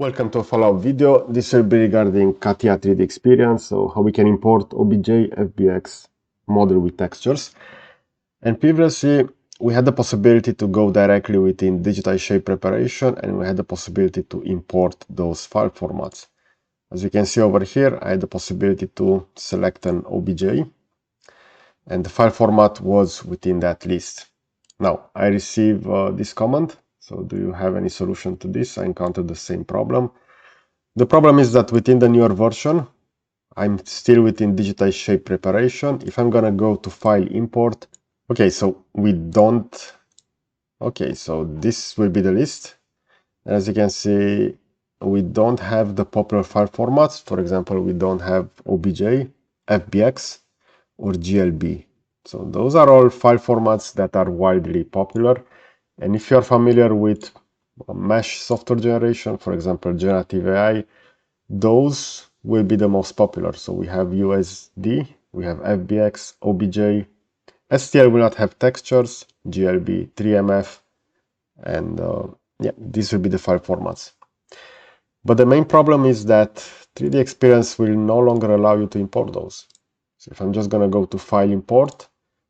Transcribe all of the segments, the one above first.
Welcome to a follow-up video. This will be regarding CATIA 3D experience, so how we can import OBJ FBX model with textures. And previously, we had the possibility to go directly within digital shape preparation, and we had the possibility to import those file formats. As you can see over here, I had the possibility to select an OBJ, and the file format was within that list. Now, I receive this comment. So do you have any solution to this? I encountered the same problem. The problem is that within the newer version, I'm still within digital shape preparation. If I'm gonna go to file import, okay, so this will be the list. As you can see, we don't have the popular file formats. For example, we don't have OBJ, FBX, or GLB. So those are all file formats that are widely popular. And if you're familiar with mesh software generation, for example, generative AI, those will be the most popular. So we have USD, we have FBX, OBJ, STL will not have textures, GLB, 3MF, and these will be the file formats. But the main problem is that 3D Experience will no longer allow you to import those. So if I'm just gonna go to file import,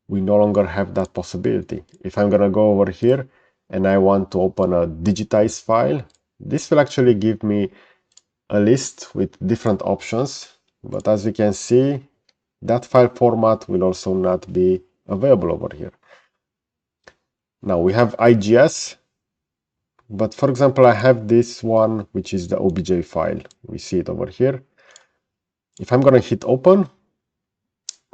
we no longer have that possibility. If I'm gonna go over here and I want to open a digitized file, this will actually give me a list with different options, but as you can see, that file format will also not be available over here. Now we have IGS, but for example, I have this one, which is the OBJ file. We see it over here. If I'm gonna hit open,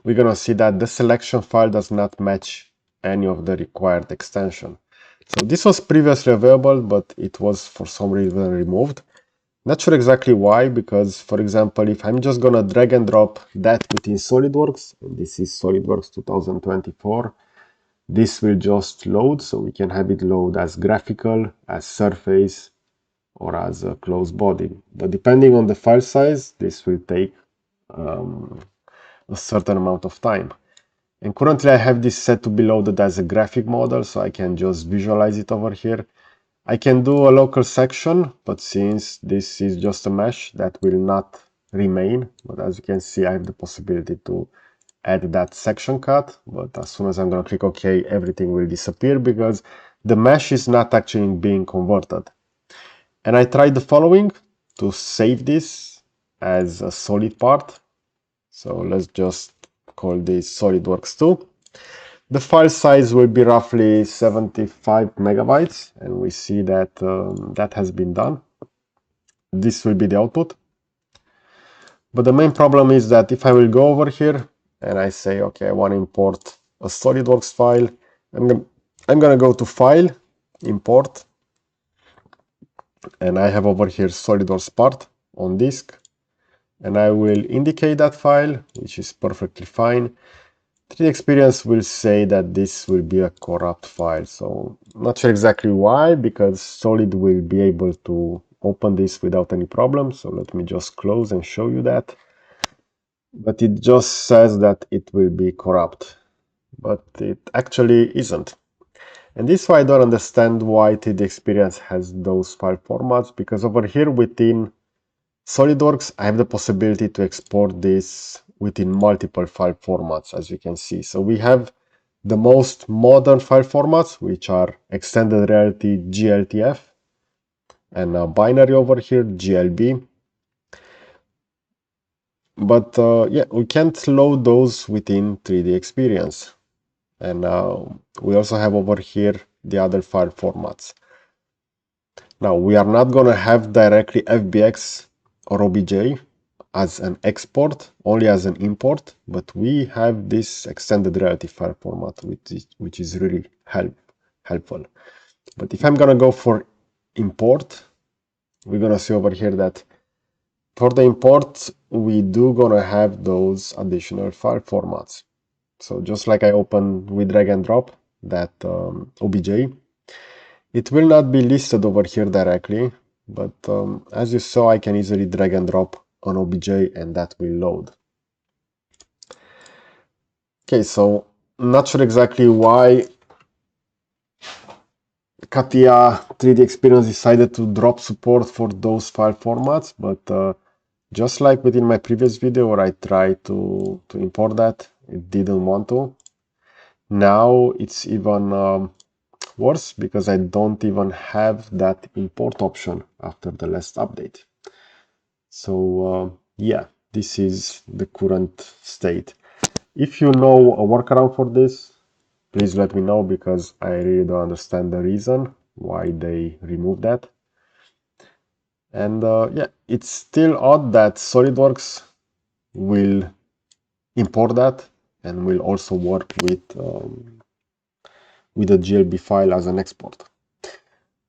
we're gonna see that the selection file does not match any of the required extension. So this was previously available, but it was for some reason removed. Not sure exactly why, because for example, if I'm just gonna drag and drop that within SolidWorks, and this is SolidWorks 2024, this will just load, so we can have it load as graphical, as surface, or as a closed body. But depending on the file size, this will take a certain amount of time. And currently I have this set to be loaded as a graphic model, so I can just visualize it over here. I can do a local section, but since this is just a mesh, that will not remain. But as you can see, I have the possibility to add that section cut. But as soon as I'm going to click OK, everything will disappear because the mesh is not actually being converted. And I tried the following to save this as a solid part. So let's just call this SolidWorks 2. The file size will be roughly 75 megabytes, and we see that that has been done. This will be the output. But the main problem is that if I will go over here and I say, okay, I want to import a SolidWorks file, I'm going to go to File, Import, and I have over here SolidWorks part on disk, and I will indicate that file, which is perfectly fine. 3D Experience will say that this will be a corrupt file, so not sure exactly why, because Solid will be able to open this without any problem. So let me just close and show you that. But it just says that it will be corrupt, but it actually isn't. And this is why I don't understand why 3D Experience has those file formats, because over here within SolidWorks, I have the possibility to export this within multiple file formats, as you can see. So we have the most modern file formats, which are extended reality GLTF, and a binary over here, GLB. But yeah, we can't load those within 3D Experience. And we also have over here the other file formats. Now, we are not going to have directly FBX or OBJ as an export, only as an import, but we have this extended reality file format, which is really helpful. But if I'm gonna go for import, we're gonna see over here that for the import, we do gonna have those additional file formats. So just like I opened with drag and drop that OBJ, it will not be listed over here directly, but as you saw, I can easily drag and drop on OBJ and that will load. Okay, so not sure exactly why CATIA 3DEXPERIENCE decided to drop support for those file formats, but just like within my previous video where I tried to import that, it didn't want to. Now it's even worse because I don't even have that import option after the last update. So yeah, this is the current state. If you know a workaround for this, please let me know, because I really don't understand the reason why they removed that. And yeah, it's still odd that SolidWorks will import that and will also work with a GLB file as an export.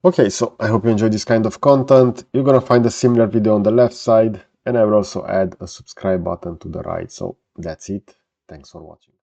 Okay, so I hope you enjoyed this kind of content. You're gonna find a similar video on the left side, and I will also add a subscribe button to the right. So that's it. Thanks for watching.